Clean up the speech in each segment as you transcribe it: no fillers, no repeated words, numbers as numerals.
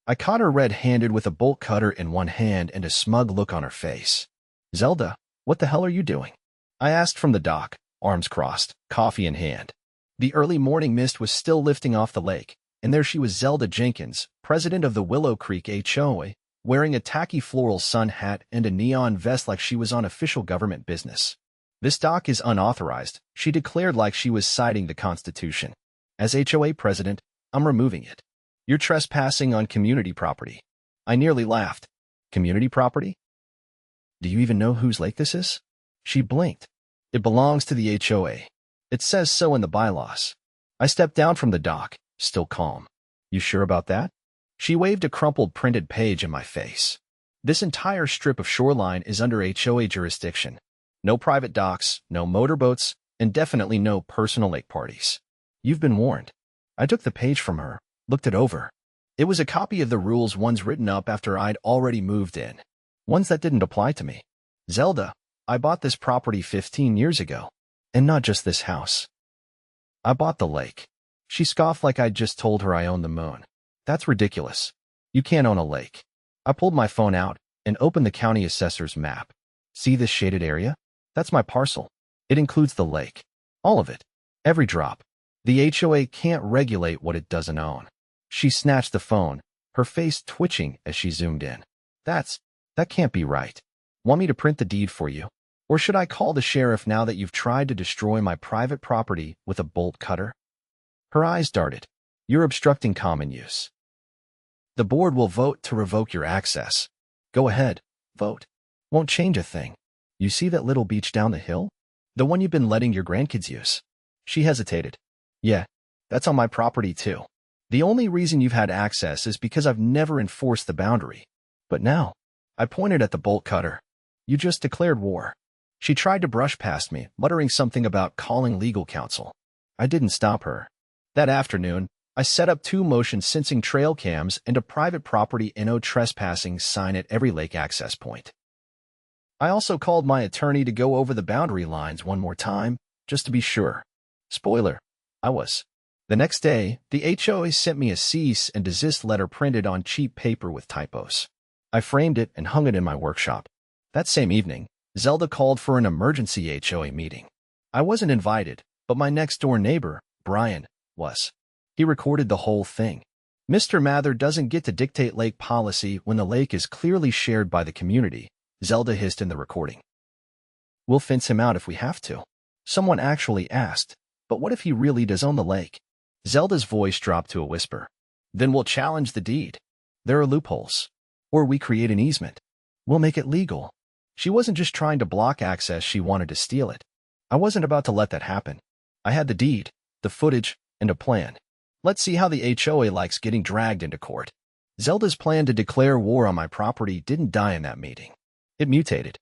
I caught her red-handed with a bolt cutter in one hand and a smug look on her face. "Zelda, what the hell are you doing?" I asked from the dock, arms crossed, coffee in hand. The early morning mist was still lifting off the lake, and there she was, Zelda Jenkins, president of the Willow Creek HOA, wearing a tacky floral sun hat and a neon vest like she was on official government business. "This dock is unauthorized," she declared like she was citing the Constitution. "As HOA president, I'm removing it. You're trespassing on community property." I nearly laughed. "Community property? Do you even know whose lake this is?" She blinked. "It belongs to the HOA. It says so in the bylaws." I stepped down from the dock, still calm. "You sure about that?" She waved a crumpled printed page in my face. "This entire strip of shoreline is under HOA jurisdiction. No private docks, no motorboats, and definitely no personal lake parties. You've been warned." I took the page from her, looked it over. It was a copy of the rules, ones written up after I'd already moved in. Ones that didn't apply to me. "Zelda, I bought this property 15 years ago. And not just this house. I bought the lake." She scoffed like I'd just told her I owned the moon. "That's ridiculous. You can't own a lake." I pulled my phone out and opened the county assessor's map. "See this shaded area? That's my parcel. It includes the lake. All of it. Every drop. The HOA can't regulate what it doesn't own." She snatched the phone, her face twitching as she zoomed in. That can't be right. Want me to print the deed for you? Or should I call the sheriff now that you've tried to destroy my private property with a bolt cutter?" Her eyes darted. "You're obstructing common use. The board will vote to revoke your access. Go ahead, vote. Won't change a thing. You see that little beach down the hill? The one you've been letting your grandkids use?" She hesitated. "Yeah, that's on my property too. The only reason you've had access is because I've never enforced the boundary. But now," I pointed at the bolt cutter, "you just declared war." She tried to brush past me, muttering something about calling legal counsel. I didn't stop her. That afternoon, I set up 2 motion-sensing trail cams and a private property no trespassing sign at every lake access point. I also called my attorney to go over the boundary lines one more time, just to be sure. Spoiler, I was. The next day, the HOA sent me a cease and desist letter printed on cheap paper with typos. I framed it and hung it in my workshop. That same evening, Zelda called for an emergency HOA meeting. I wasn't invited, but my next-door neighbor, Brian, was. He recorded the whole thing. "Mr. Mather doesn't get to dictate lake policy when the lake is clearly shared by the community," Zelda hissed in the recording. "We'll fence him out if we have to." Someone actually asked, "But what if he really does own the lake?" Zelda's voice dropped to a whisper. "Then we'll challenge the deed. There are loopholes. Or we create an easement. We'll make it legal." She wasn't just trying to block access, she wanted to steal it. I wasn't about to let that happen. I had the deed, the footage, and a plan. Let's see how the HOA likes getting dragged into court. Zelda's plan to declare war on my property didn't die in that meeting. It mutated.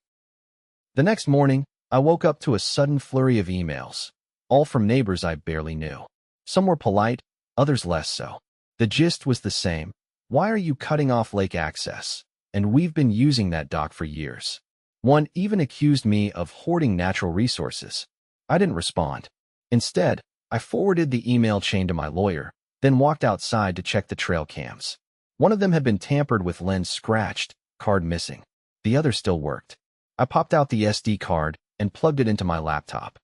The next morning, I woke up to a sudden flurry of emails, all from neighbors I barely knew. Some were polite, others less so. The gist was the same. "Why are you cutting off lake access? And we've been using that dock for years." One even accused me of hoarding natural resources. I didn't respond. Instead, I forwarded the email chain to my lawyer, then walked outside to check the trail cams. One of them had been tampered with, lens scratched, card missing. The other still worked. I popped out the SD card and plugged it into my laptop.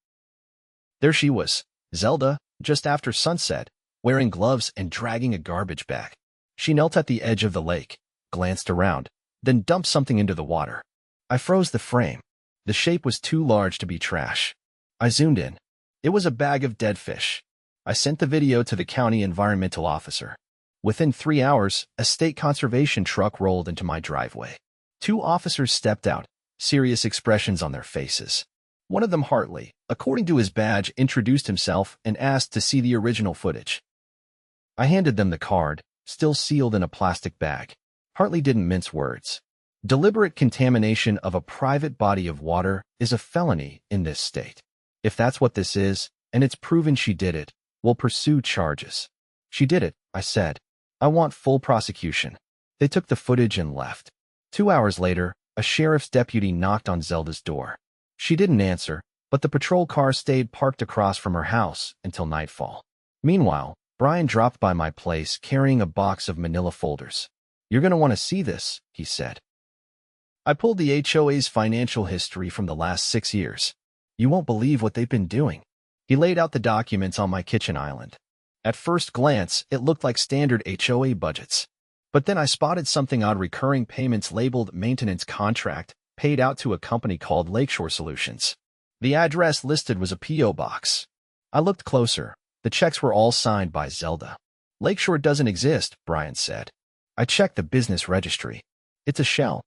There she was, Zelda, just after sunset, wearing gloves and dragging a garbage bag. She knelt at the edge of the lake, glanced around, then dumped something into the water. I froze the frame. The shape was too large to be trash. I zoomed in. It was a bag of dead fish. I sent the video to the county environmental officer. Within 3 hours, a state conservation truck rolled into my driveway. 2 officers stepped out, serious expressions on their faces. One of them, Hartley, according to his badge, introduced himself and asked to see the original footage. I handed them the card, still sealed in a plastic bag. Hartley didn't mince words. Deliberate contamination of a private body of water is a felony in this state. If that's what this is, and it's proven she did it, we'll pursue charges. She did it, I said. I want full prosecution. They took the footage and left. 2 hours later, a sheriff's deputy knocked on Zelda's door. She didn't answer, but the patrol car stayed parked across from her house until nightfall. Meanwhile, Brian dropped by my place carrying a box of manila folders. You're going to want to see this, he said. I pulled the HOA's financial history from the last 6 years. You won't believe what they've been doing. He laid out the documents on my kitchen island. At first glance, it looked like standard HOA budgets. But then I spotted something odd: recurring payments labeled maintenance contract paid out to a company called Lakeshore Solutions. The address listed was a P.O. box. I looked closer. The checks were all signed by Zelda. Lakeshore doesn't exist, Brian said. I checked the business registry. It's a shell.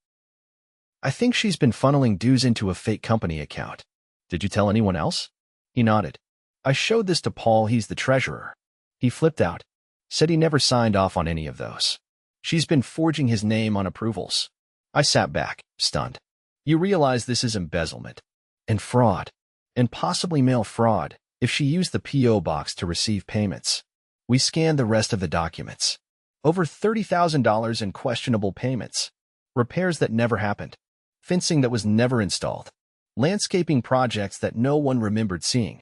I think she's been funneling dues into a fake company account. Did you tell anyone else? He nodded. I showed this to Paul, he's the treasurer. He flipped out, said he never signed off on any of those. She's been forging his name on approvals. I sat back, stunned. You realize this is embezzlement and fraud, and possibly mail fraud if she used the P.O. box to receive payments. We scanned the rest of the documents. Over $30,000 in questionable payments. Repairs that never happened. Fencing that was never installed. Landscaping projects that no one remembered seeing.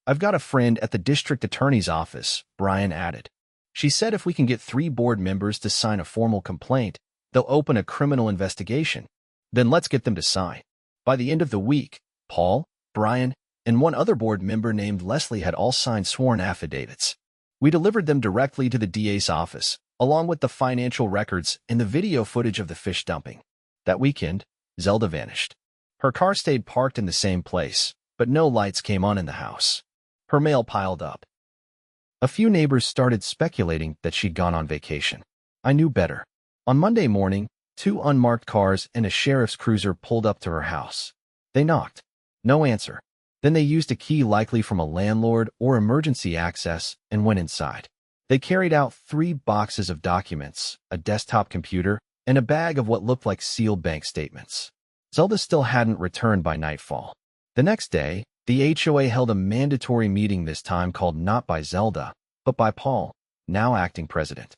I've got a friend at the district attorney's office, Brian added. She said if we can get 3 board members to sign a formal complaint, they'll open a criminal investigation. Then let's get them to sign. By the end of the week, Paul, Brian, and one other board member named Leslie had all signed sworn affidavits. We delivered them directly to the DA's office, along with the financial records and the video footage of the fish dumping. That weekend, Zelda vanished. Her car stayed parked in the same place, but no lights came on in the house. Her mail piled up. A few neighbors started speculating that she'd gone on vacation. I knew better. On Monday morning, 2 unmarked cars and a sheriff's cruiser pulled up to her house. They knocked. No answer. Then they used a key likely from a landlord or emergency access and went inside. They carried out 3 boxes of documents, a desktop computer, and a bag of what looked like sealed bank statements. Zelda still hadn't returned by nightfall. The next day, the HOA held a mandatory meeting, this time called not by Zelda, but by Paul, now acting president.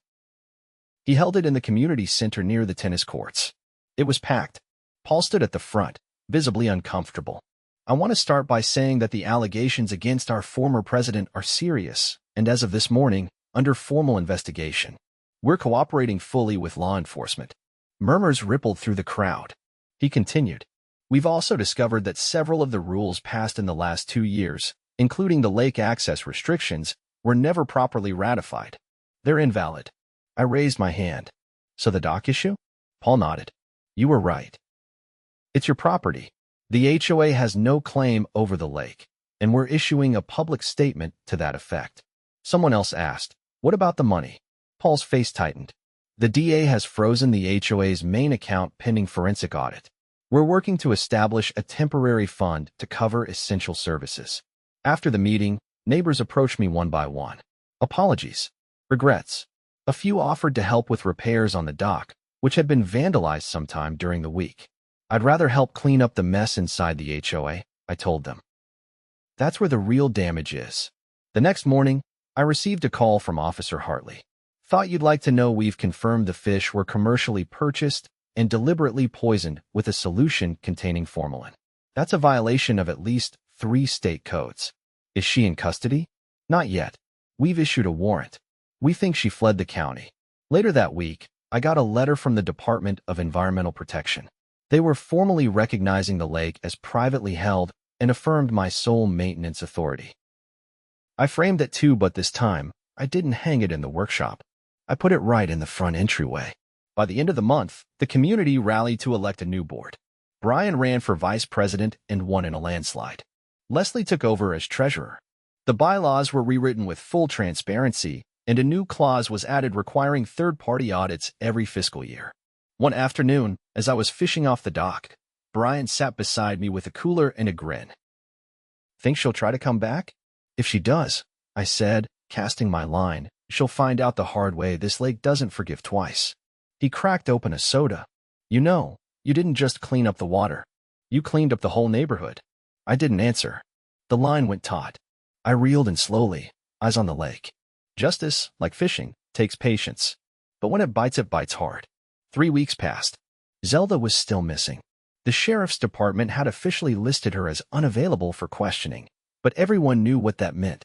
He held it in the community center near the tennis courts. It was packed. Paul stood at the front, visibly uncomfortable. I want to start by saying that the allegations against our former president are serious, and as of this morning, under formal investigation. We're cooperating fully with law enforcement. Murmurs rippled through the crowd. He continued. We've also discovered that several of the rules passed in the last 2 years, including the lake access restrictions, were never properly ratified. They're invalid. I raised my hand. So the dock issue? Paul nodded. You were right. It's your property. The HOA has no claim over the lake, and we're issuing a public statement to that effect. Someone else asked, what about the money? Paul's face tightened. The DA has frozen the HOA's main account pending forensic audit. We're working to establish a temporary fund to cover essential services. After the meeting, neighbors approached me one by one. Apologies. Regrets. A few offered to help with repairs on the dock, which had been vandalized sometime during the week. I'd rather help clean up the mess inside the HOA, I told them. That's where the real damage is. The next morning, I received a call from Officer Hartley. Thought you'd like to know we've confirmed the fish were commercially purchased and deliberately poisoned with a solution containing formalin. That's a violation of at least 3 state codes. Is she in custody? Not yet. We've issued a warrant. We think she fled the county. Later that week, I got a letter from the Department of Environmental Protection. They were formally recognizing the lake as privately held and affirmed my sole maintenance authority. I framed it too, but this time, I didn't hang it in the workshop. I put it right in the front entryway. By the end of the month, the community rallied to elect a new board. Brian ran for vice president and won in a landslide. Leslie took over as treasurer. The bylaws were rewritten with full transparency, and a new clause was added requiring third-party audits every fiscal year. One afternoon, as I was fishing off the dock, Brian sat beside me with a cooler and a grin. Think she'll try to come back? If she does, I said, casting my line, she'll find out the hard way this lake doesn't forgive twice. He cracked open a soda. You know, you didn't just clean up the water. You cleaned up the whole neighborhood. I didn't answer. The line went taut. I reeled in slowly, eyes on the lake. Justice, like fishing, takes patience. But when it bites hard. 3 weeks passed. Zelda was still missing. The sheriff's department had officially listed her as unavailable for questioning, but everyone knew what that meant.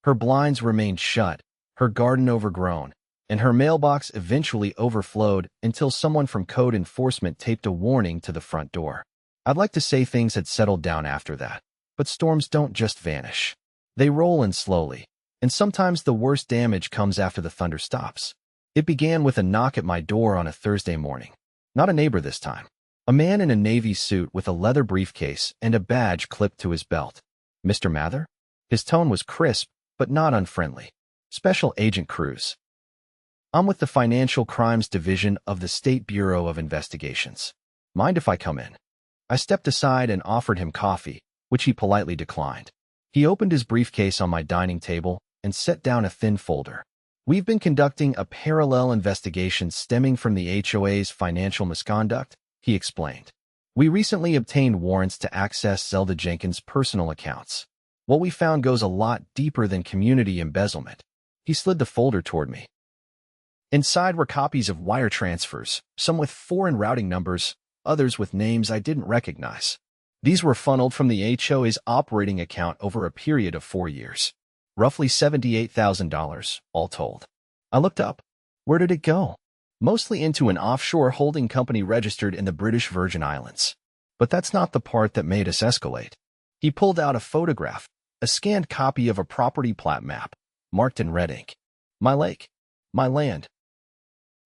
Her blinds remained shut, her garden overgrown, and her mailbox eventually overflowed until someone from code enforcement taped a warning to the front door. I'd like to say things had settled down after that, but storms don't just vanish. They roll in slowly, and sometimes the worst damage comes after the thunder stops. It began with a knock at my door on a Thursday morning. Not a neighbor this time. A man in a navy suit with a leather briefcase and a badge clipped to his belt. "Mr. Mather?" His tone was crisp, but not unfriendly. "Special Agent Cruz. I'm with the Financial Crimes Division of the State Bureau of Investigations. Mind if I come in?" I stepped aside and offered him coffee, which he politely declined. He opened his briefcase on my dining table and set down a thin folder. "We've been conducting a parallel investigation stemming from the HOA's financial misconduct," he explained. "We recently obtained warrants to access Zelda Jenkins' personal accounts. What we found goes a lot deeper than community embezzlement." He slid the folder toward me. Inside were copies of wire transfers, some with foreign routing numbers, others with names I didn't recognize. These were funneled from the HOA's operating account over a period of 4 years. Roughly $78,000, all told. I looked up. Where did it go? Mostly into an offshore holding company registered in the British Virgin Islands. But that's not the part that made us escalate. He pulled out a photograph, a scanned copy of a property plat map, marked in red ink. My lake. My land.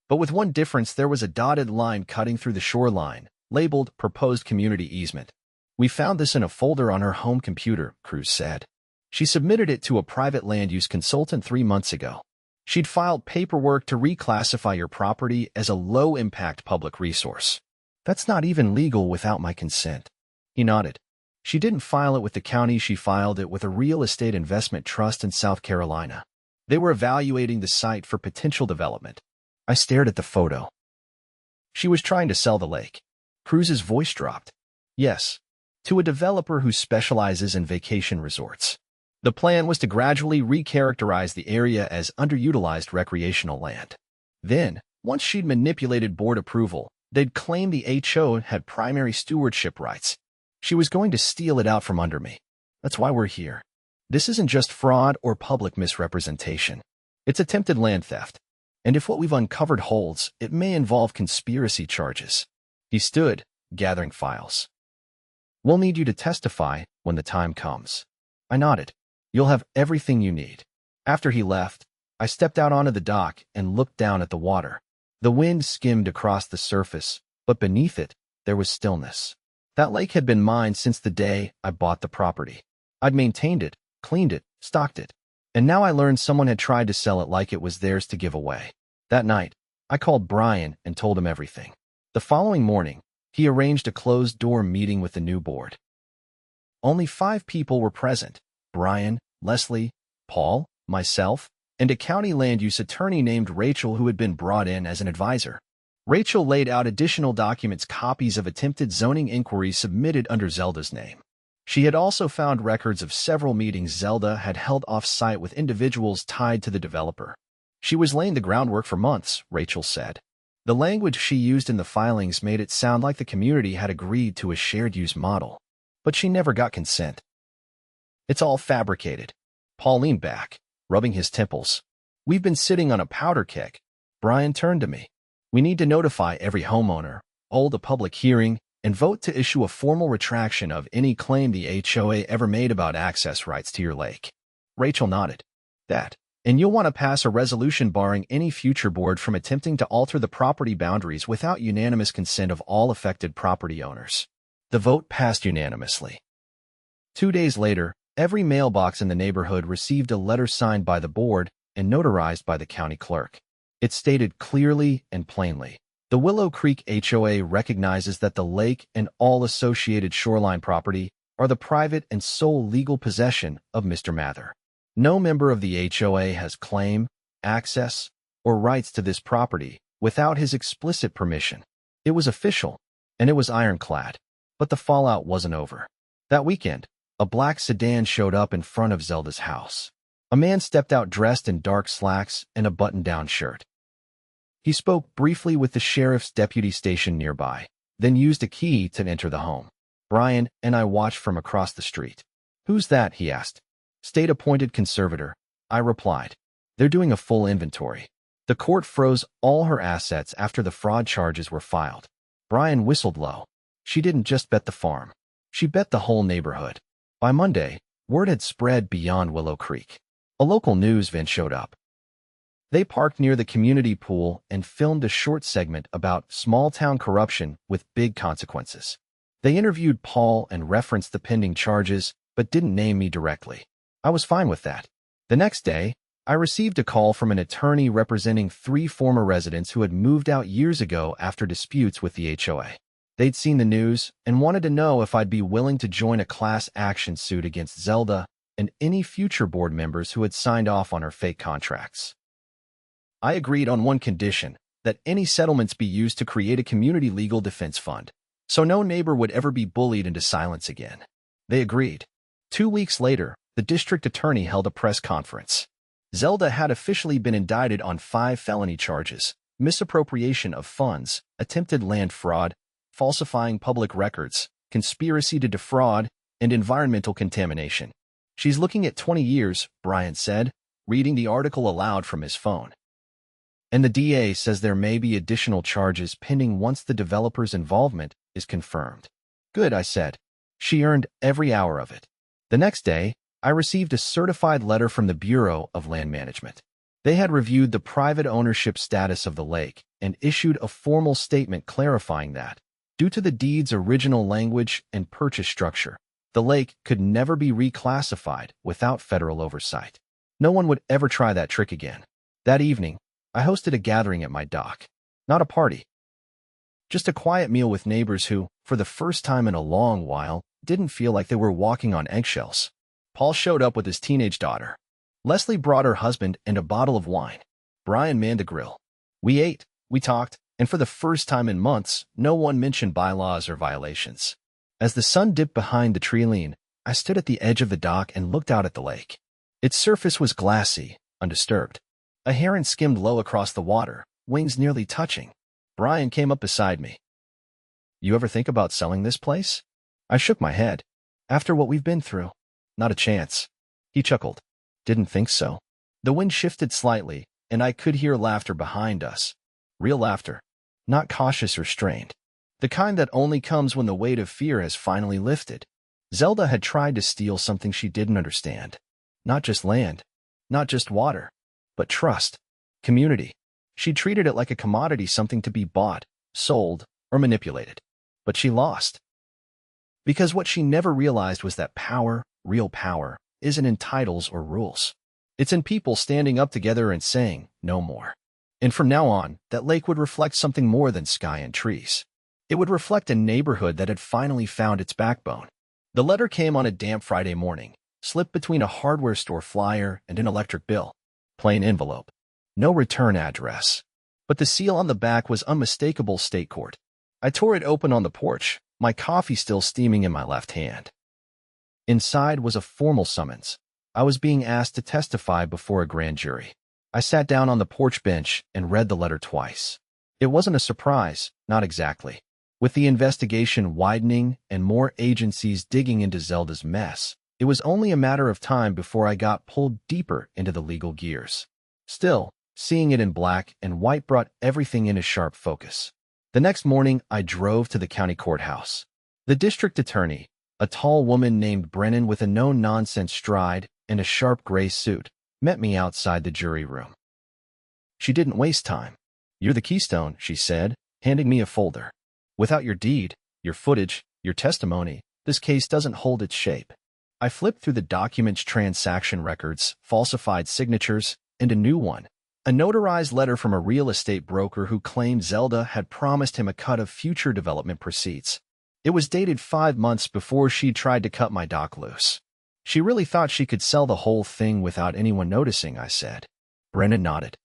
But with one difference, there was a dotted line cutting through the shoreline, labeled Proposed Community Easement. "We found this in a folder on her home computer," Cruz said. "She submitted it to a private land use consultant 3 months ago. She'd filed paperwork to reclassify your property as a low-impact public resource. That's not even legal without my consent." He nodded. "She didn't file it with the county, she filed it with a real estate investment trust in South Carolina. They were evaluating the site for potential development." I stared at the photo. "She was trying to sell the lake." Cruz's voice dropped. "Yes, to a developer who specializes in vacation resorts. The plan was to gradually recharacterize the area as underutilized recreational land. Then, once she'd manipulated board approval, they'd claim the HO had primary stewardship rights. She was going to steal it out from under me. That's why we're here. This isn't just fraud or public misrepresentation. It's attempted land theft. And if what we've uncovered holds, it may involve conspiracy charges." He stood, gathering files. "We'll need you to testify when the time comes." I nodded. "You'll have everything you need." After he left, I stepped out onto the dock and looked down at the water. The wind skimmed across the surface, but beneath it, there was stillness. That lake had been mine since the day I bought the property. I'd maintained it, cleaned it, stocked it. And now I learned someone had tried to sell it like it was theirs to give away. That night, I called Brian and told him everything. The following morning, he arranged a closed-door meeting with the new board. Only 5 people were present: Brian, Leslie, Paul, myself, and a county land use attorney named Rachel who had been brought in as an advisor. Rachel laid out additional documents, copies of attempted zoning inquiries submitted under Zelda's name. She had also found records of several meetings Zelda had held off-site with individuals tied to the developer. She was laying the groundwork for months, Rachel said. The language she used in the filings made it sound like the community had agreed to a shared-use model. But she never got consent. "It's all fabricated." Paul leaned back, rubbing his temples. "We've been sitting on a powder keg." Brian turned to me. "We need to notify every homeowner, hold a public hearing, and vote to issue a formal retraction of any claim the HOA ever made about access rights to your lake." Rachel nodded. "That. And you'll want to pass a resolution barring any future board from attempting to alter the property boundaries without unanimous consent of all affected property owners." The vote passed unanimously. 2 days later, every mailbox in the neighborhood received a letter signed by the board and notarized by the county clerk. It stated clearly and plainly, "The Willow Creek HOA recognizes that the lake and all associated shoreline property are the private and sole legal possession of Mr. Mather. No member of the HOA has claim, access, or rights to this property without his explicit permission." It was official, and it was ironclad. But the fallout wasn't over. That weekend, a black sedan showed up in front of Zelda's house. A man stepped out dressed in dark slacks and a button-down shirt. He spoke briefly with the sheriff's deputy stationed nearby, then used a key to enter the home. Brian and I watched from across the street. "Who's that?" he asked. "State-appointed conservator," I replied. "They're doing a full inventory. The court froze all her assets after the fraud charges were filed. Brian whistled low. She didn't just bet the farm. She bet the whole neighborhood. By Monday, word had spread beyond Willow Creek. A local news van showed up. They parked near the community pool and filmed a short segment about small-town corruption with big consequences. They interviewed Paul and referenced the pending charges, but didn't name me directly. I was fine with that. The next day, I received a call from an attorney representing 3 former residents who had moved out years ago after disputes with the HOA. They'd seen the news and wanted to know if I'd be willing to join a class action suit against Zelda and any future board members who had signed off on her fake contracts. I agreed on one condition, that any settlements be used to create a community legal defense fund, so no neighbor would ever be bullied into silence again. They agreed. 2 weeks later, the district attorney held a press conference. Zelda had officially been indicted on 5 felony charges: misappropriation of funds, attempted land fraud, falsifying public records, conspiracy to defraud, and environmental contamination. She's looking at 20 years, Brian said, reading the article aloud from his phone. And the DA says there may be additional charges pending once the developer's involvement is confirmed. Good, I said. She earned every hour of it. The next day, I received a certified letter from the Bureau of Land Management. They had reviewed the private ownership status of the lake and issued a formal statement clarifying that, due to the deed's original language and purchase structure, the lake could never be reclassified without federal oversight. No one would ever try that trick again. That evening, I hosted a gathering at my dock. Not a party. Just a quiet meal with neighbors who, for the first time in a long while, didn't feel like they were walking on eggshells. Paul showed up with his teenage daughter. Leslie brought her husband and a bottle of wine. Brian manned the grill. We ate, we talked, and for the first time in months, no one mentioned bylaws or violations. As the sun dipped behind the treeline, I stood at the edge of the dock and looked out at the lake. Its surface was glassy, undisturbed. A heron skimmed low across the water, wings nearly touching. Brian came up beside me. You ever think about selling this place? I shook my head. After what we've been through, not a chance. He chuckled. Didn't think so. The wind shifted slightly, and I could hear laughter behind us. Real laughter. Not cautious or strained. The kind that only comes when the weight of fear has finally lifted. Zelda had tried to steal something she didn't understand. Not just land. Not just water. But trust. Community. She treated it like a commodity, something to be bought, sold, or manipulated. But she lost. Because what she never realized was that power, real power, isn't in titles or rules. It's in people standing up together and saying, no more. And from now on, that lake would reflect something more than sky and trees. It would reflect a neighborhood that had finally found its backbone. The letter came on a damp Friday morning, slipped between a hardware store flyer and an electric bill. Plain envelope. No return address. But the seal on the back was unmistakable: state court. I tore it open on the porch, my coffee still steaming in my left hand. Inside was a formal summons. I was being asked to testify before a grand jury. I sat down on the porch bench and read the letter twice. It wasn't a surprise, not exactly. With the investigation widening and more agencies digging into Zelda's mess, it was only a matter of time before I got pulled deeper into the legal gears. Still, seeing it in black and white brought everything into sharp focus. The next morning, I drove to the county courthouse. The district attorney, a tall woman named Brennan with a no-nonsense stride and a sharp gray suit, met me outside the jury room. She didn't waste time. You're the keystone, she said, handing me a folder. Without your deed, your footage, your testimony, this case doesn't hold its shape. I flipped through the documents, transaction records, falsified signatures, and a new one. A notarized letter from a real estate broker who claimed Zelda had promised him a cut of future development proceeds. It was dated 5 months before she tried to cut my dock loose. She really thought she could sell the whole thing without anyone noticing, I said. Brennan nodded.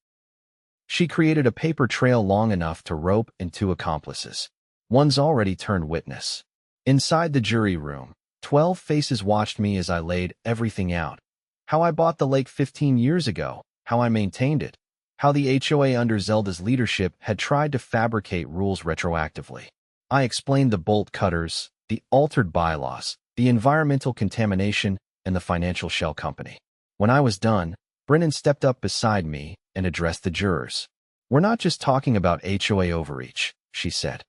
She created a paper trail long enough to rope in 2 accomplices. One's already turned witness. Inside the jury room, 12 faces watched me as I laid everything out. How I bought the lake 15 years ago, how I maintained it, how the HOA under Zelda's leadership had tried to fabricate rules retroactively. I explained the bolt cutters, the altered bylaws, the environmental contamination, and the financial shell company. When I was done, Brennan stepped up beside me and addressed the jurors. We're not just talking about HOA overreach, she said.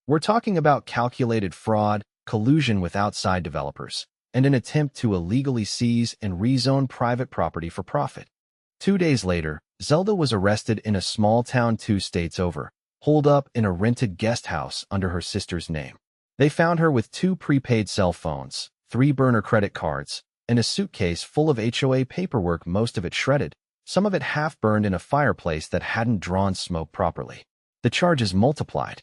We're talking about calculated fraud, collusion with outside developers, and an attempt to illegally seize and rezone private property for profit. 2 days later, Zelda was arrested in a small town 2 states over, holed up in a rented guest house under her sister's name. They found her with 2 prepaid cell phones, 3 burner credit cards, and a suitcase full of HOA paperwork, most of it shredded, some of it half-burned in a fireplace that hadn't drawn smoke properly. The charges multiplied.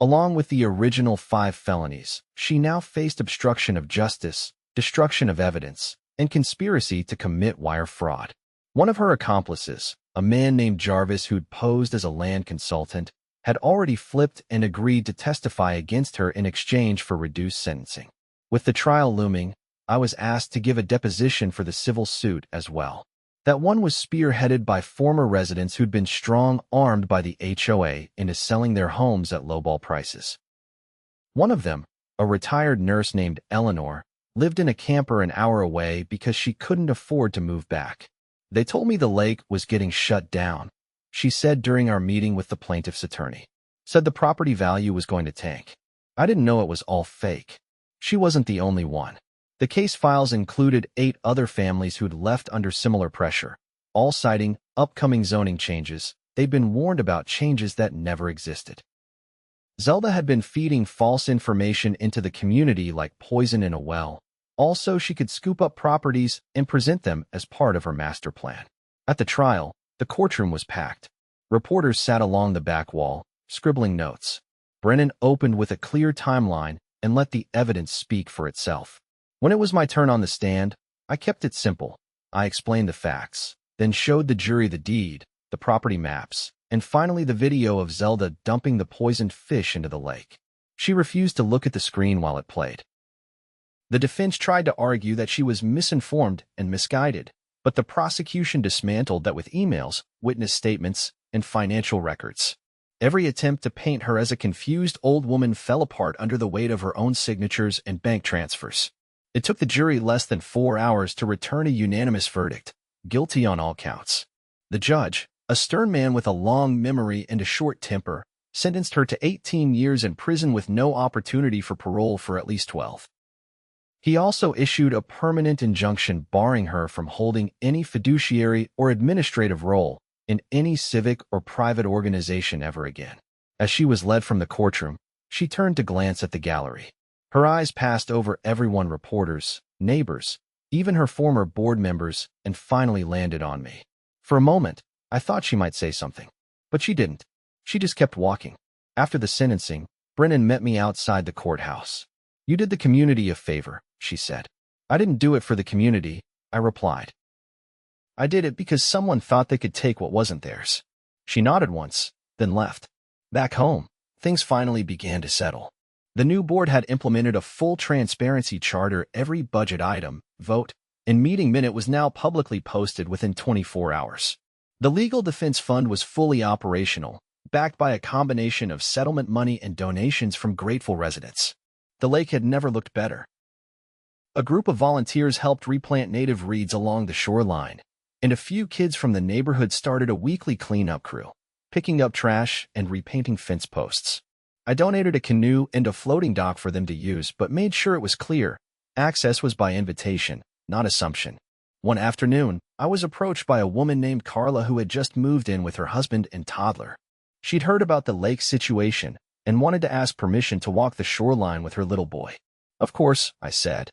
Along with the original 5 felonies, she now faced obstruction of justice, destruction of evidence, and conspiracy to commit wire fraud. One of her accomplices, a man named Jarvis who'd posed as a land consultant, had already flipped and agreed to testify against her in exchange for reduced sentencing. With the trial looming, I was asked to give a deposition for the civil suit as well. That one was spearheaded by former residents who'd been strong-armed by the HOA into selling their homes at lowball prices. One of them, a retired nurse named Eleanor, lived in a camper an hour away because she couldn't afford to move back. They told me the lake was getting shut down, she said during our meeting with the plaintiff's attorney. Said the property value was going to tank. I didn't know it was all fake. She wasn't the only one. The case files included 8 other families who'd left under similar pressure, all citing upcoming zoning changes. They'd been warned about changes that never existed. Zelda had been feeding false information into the community like poison in a well. Also, she could scoop up properties and present them as part of her master plan. At the trial, the courtroom was packed. Reporters sat along the back wall, scribbling notes. Brennan opened with a clear timeline and let the evidence speak for itself. When it was my turn on the stand, I kept it simple. I explained the facts, then showed the jury the deed, the property maps, and finally the video of Zelda dumping the poisoned fish into the lake. She refused to look at the screen while it played. The defense tried to argue that she was misinformed and misguided, but the prosecution dismantled that with emails, witness statements, and financial records. Every attempt to paint her as a confused old woman fell apart under the weight of her own signatures and bank transfers. It took the jury less than 4 hours to return a unanimous verdict, guilty on all counts. The judge, a stern man with a long memory and a short temper, sentenced her to 18 years in prison with no opportunity for parole for at least 12. He also issued a permanent injunction barring her from holding any fiduciary or administrative role in any civic or private organization ever again. As she was led from the courtroom, she turned to glance at the gallery. Her eyes passed over everyone, reporters, neighbors, even her former board members, and finally landed on me. For a moment, I thought she might say something, but she didn't. She just kept walking. After the sentencing, Brennan met me outside the courthouse. "You did the community a favor," she said. "I didn't do it for the community," I replied. "I did it because someone thought they could take what wasn't theirs." She nodded once, then left. Back home, things finally began to settle. The new board had implemented a full transparency charter. Every budget item, vote, and meeting minute was now publicly posted within 24 hours. The legal defense fund was fully operational, backed by a combination of settlement money and donations from grateful residents. The lake had never looked better. A group of volunteers helped replant native reeds along the shoreline, and a few kids from the neighborhood started a weekly cleanup crew, picking up trash and repainting fence posts. I donated a canoe and a floating dock for them to use, but made sure it was clear. Access was by invitation, not assumption. One afternoon, I was approached by a woman named Carla who had just moved in with her husband and toddler. She'd heard about the lake situation and wanted to ask permission to walk the shoreline with her little boy. "Of course," I said.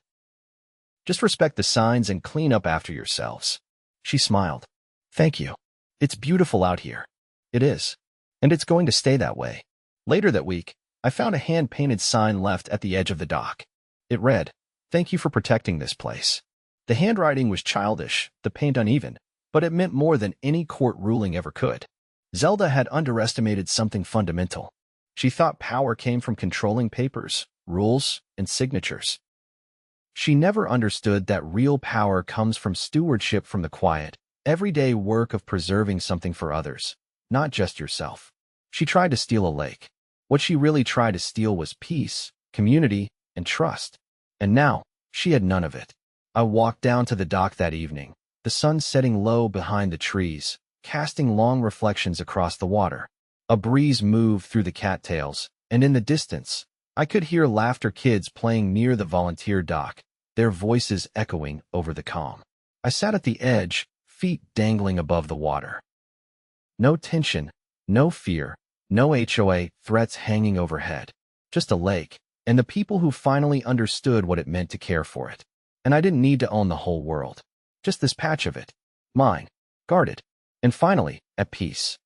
"Just respect the signs and clean up after yourselves." She smiled. "Thank you. It's beautiful out here." "It is. And it's going to stay that way." Later that week, I found a hand-painted sign left at the edge of the dock. It read, "Thank you for protecting this place." The handwriting was childish, the paint uneven, but it meant more than any court ruling ever could. Zelda had underestimated something fundamental. She thought power came from controlling papers, rules, and signatures. She never understood that real power comes from stewardship, from the quiet, everyday work of preserving something for others, not just yourself. She tried to steal a lake. What she really tried to steal was peace, community, and trust. And now, she had none of it. I walked down to the dock that evening, the sun setting low behind the trees, casting long reflections across the water. A breeze moved through the cattails, and in the distance, I could hear laughter kids playing near the volunteer dock, their voices echoing over the calm. I sat at the edge, feet dangling above the water. No tension, no fear, no HOA threats hanging overhead. Just a lake, and the people who finally understood what it meant to care for it. And I didn't need to own the whole world. Just this patch of it. Mine. Guarded. And finally, at peace.